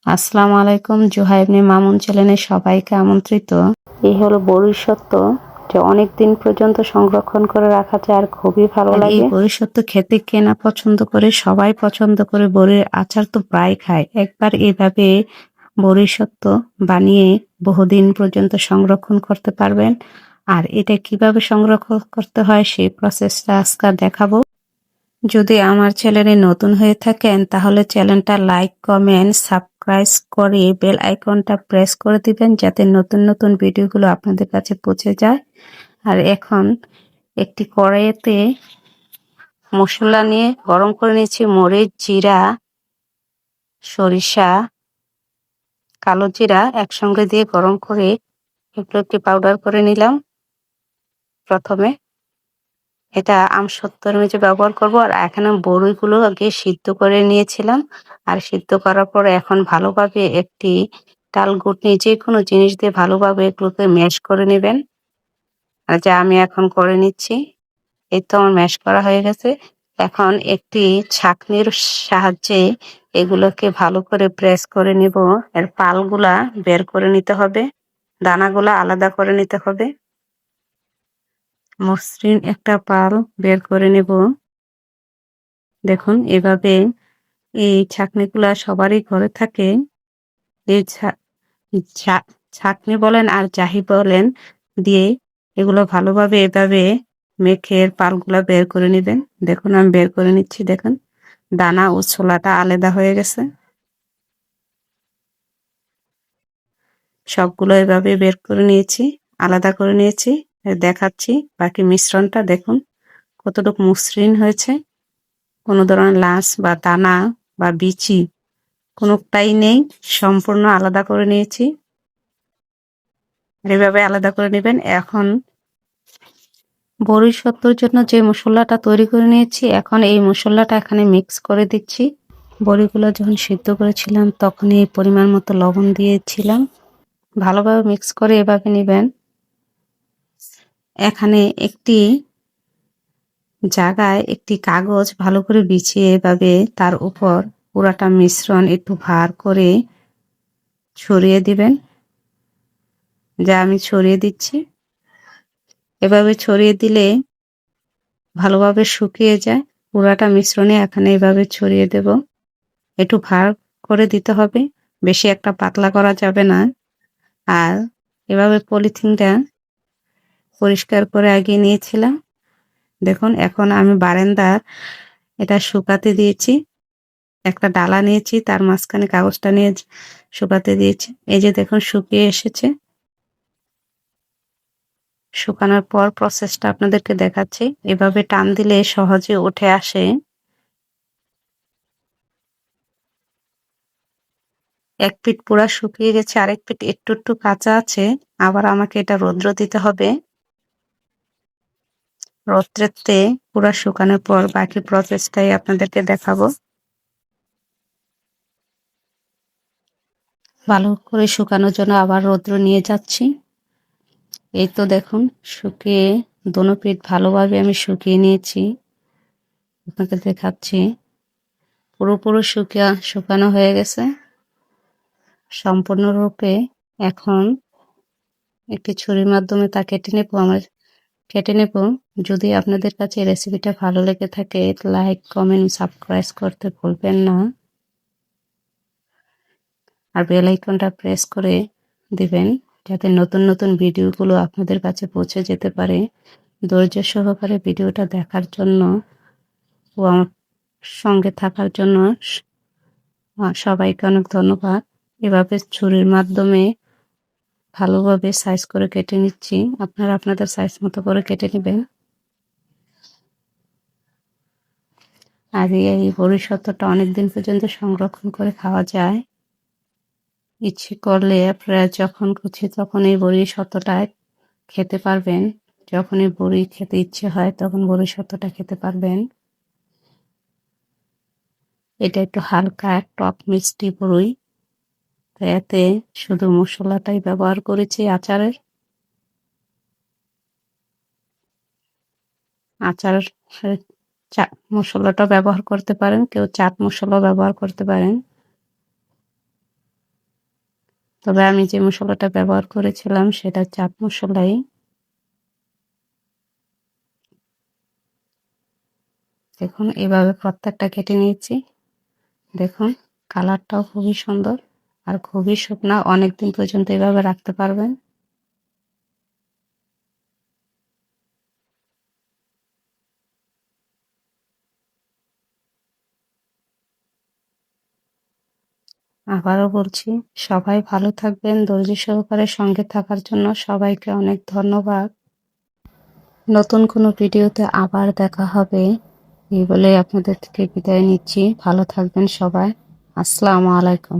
আসসালামু আলাইকুম। জুহা ইবনে মামুন চ্যানেলে সবাইকে আমন্ত্রিত। এই হলো বড়ির সত্ত্ব, যা অনেকদিন পর্যন্ত সংরক্ষণ করে রাখা যায় আর খুবই ভালো লাগে। এই বড়ির সত্ত্ব খেতে কে না পছন্দ করে, সবাই পছন্দ করে। বড়ির আচার তো প্রায় খায়। একবার এভাবে বড়ির সত্ত্ব বানিয়ে বহুদিন পর্যন্ত সংরক্ষণ করতে পারবেন। আর এটা কিভাবে সংরক্ষণ করতে হয় সেই প্রসেসটা আজকে দেখাবো। যদি আমার চ্যানেলে নতুন হয়ে থাকেন তাহলে চ্যানেলটা লাইক, কমেন্ট, সাবস্ক্রাইব করে বেল আইকনটা প্রেস করে দিবেন যাতে নতুন নতুন ভিডিওগুলো আপনাদের কাছে পৌঁছে যায়। আর এখন একটি কড়াইতে মশলা নিয়ে গরম করে নিয়েছি। মরিচ, জিরা, সরিষা, কালো জিরা একসঙ্গে দিয়ে গরম করে একটু একটু পাউডার করে নিলাম। প্রথমে এটা আমসত্ত্বর মেঝে ব্যবহার করব। আর এখানে বড়িগুলো আগে সিদ্ধ করে নিয়েছিলাম। আর সিদ্ধ করার পর এখন ভালোভাবে একটি ডালঘুটনি যে কোনো জিনিস দিয়ে ভালোভাবে এগুলোকে ম্যাশ করে নেবেন। আর যা আমি এখন করে নিচ্ছি। এই তো আমার ম্যাশ করা হয়ে গেছে। এখন একটি ছাঁকনির সাহায্যে এগুলোকে ভালো করে প্রেস করে নিব। এর পালগুলা বের করে নিতে হবে, দানাগুলা আলাদা করে নিতে হবে। মসৃণ একটা পাল বের করে নেব। দেখুন এভাবে এই ছাঁকনিগুলা সবারই ঘরে থাকে। এই ছাঁকনি বলেন আর যাই বলেন দিয়ে এগুলো ভালোভাবে এভাবে মেখে এর পালগুলা বের করে নিবেন। দেখুন আমি বের করে নিচ্ছি। দেখুন দানা ও ছোলাটা আলাদা হয়ে গেছে। সবগুলো এভাবে বের করে নিয়েছি, আলাদা করে নিয়েছি। দেখাচ্ছি বাকি মিশ্রণটা। দেখুন কতটুকু মসৃণ হয়েছে। কোনো ধরনের লাশ বা দানা বা বিচি কোনোটাই নেই, সম্পূর্ণ আলাদা করে নিয়েছি। এভাবে আলাদা করে নেবেন। এখন বড়ির সত্ত্বর জন্য যে মশলাটা তৈরি করে নিয়েছি, এখন এই মশলাটা এখানে মিক্স করে দিচ্ছি। বড়িগুলো যখন সিদ্ধ করেছিলাম তখন এই পরিমাণ মতো লবণ দিয়েছিলাম। ভালোভাবে মিক্স করে এভাবে নেবেন। এখানে একটি জায়গায় একটি কাগজ ভালো করে বিছিয়ে এভাবে তার উপর পুরাটা মিশ্রণ একটু ভার করে ছড়িয়ে দিবেন। যা আমি ছড়িয়ে দিচ্ছি। এভাবে ছড়িয়ে দিলে ভালোভাবে শুকিয়ে যায়। পুরাটা মিশ্রণে এখানে এভাবে ছড়িয়ে দেব। একটু ভার করে দিতে হবে, বেশি একটা পাতলা করা যাবে না। আর এভাবে পলিথিনটা পরিষ্কার করে আগিয়ে নিয়েছিলাম। দেখুন এখন আমি বারান্দার এটা শুকাতে দিয়েছি। একটা ডালা নিয়েছি, তার মাঝখানে কাগজটা নিয়ে শুকাতে দিয়েছি। এই যে দেখুন শুকিয়ে এসেছে। শুকানোর পর প্রসেসটা আপনাদেরকে দেখাচ্ছি। এভাবে টান দিলে সহজে উঠে আসে। এক পিঠ পুরা শুকিয়ে গেছে, আরেক পিঠ একটু একটু কাঁচা আছে। আবার আমাকে এটা রৌদ্র দিতে হবে। রৌদ্রেতে পুরা শুকানোর পর বাকি প্রসেসটাই আপনাদেরকে দেখাবো। ভালো করে শুকানোর জন্য আবার রৌদ্র নিয়ে যাচ্ছি। এই তো দেখুন শুকিয়ে দোনো পিঠ ভালোভাবে আমি শুকিয়ে নিয়েছি। আপনাকে দেখাচ্ছি পুরোপুরি শুকানো হয়ে গেছে সম্পূর্ণরূপে। এখন একটি ছুরির মাধ্যমে তা কেটে নেব। যদি আপনাদের কাছে রেসিপিটা ভালো লেগে থাকে লাইক, কমেন্ট, সাবস্ক্রাইব করতে ভুলবেন না। আর বেল আইকনটা প্রেস করে দিবেন যাতে নতুন নতুন ভিডিওগুলো আপনাদের কাছে পৌঁছে যেতে পারে। ধৈর্য সহকারে ভিডিওটা দেখার জন্য ও আমার সঙ্গে থাকার জন্য সবাইকে অনেক ধন্যবাদ। এভাবে ছুরির মাধ্যমে ভালোভাবে সাইজ করে কেটে নিচ্ছি। আপনারা আপনাদের সাইজ মতো করে কেটে নেবেন। আর এই বড়ির সত্ত্বটা অনেকদিন পর্যন্ত সংরক্ষণ করে খাওয়া যায়। ইচ্ছে করলে আপনারা যখন খুশি তখন এই বড়ির সত্ত্বটা খেতে পারবেন। যখনই বড়ি খেতে ইচ্ছে হয় তখন বড়ির সত্ত্বটা খেতে পারবেন। এটা একটু হালকা টক মিষ্টি বড়ি। তো এতে শুধু মশলাটাই ব্যবহার করেছি আচারের। আচার মশলাটা ব্যবহার করতে পারেন, কেউ চাট মশলাও ব্যবহার করতে পারেন। তবে আমি যে মশলাটা ব্যবহার করেছিলাম সেটা চাট মশলাই। দেখুন এভাবে প্রত্যেকটা কেটে নিয়েছি। দেখুন কালারটাও খুবই সুন্দর আর খুবই শুকনা, অনেকদিন পর্যন্ত এভাবে রাখতে পারবেন। আবারও বলছি, সবাই ভালো থাকবেন। ধৈর্য সহকারে সঙ্গে থাকার জন্য সবাইকে অনেক ধন্যবাদ। নতুন কোনো ভিডিওতে আবার দেখা হবে এই বলে আপনাদের থেকে বিদায় নিচ্ছি। ভালো থাকবেন সবাই। আসসালামু আলাইকুম।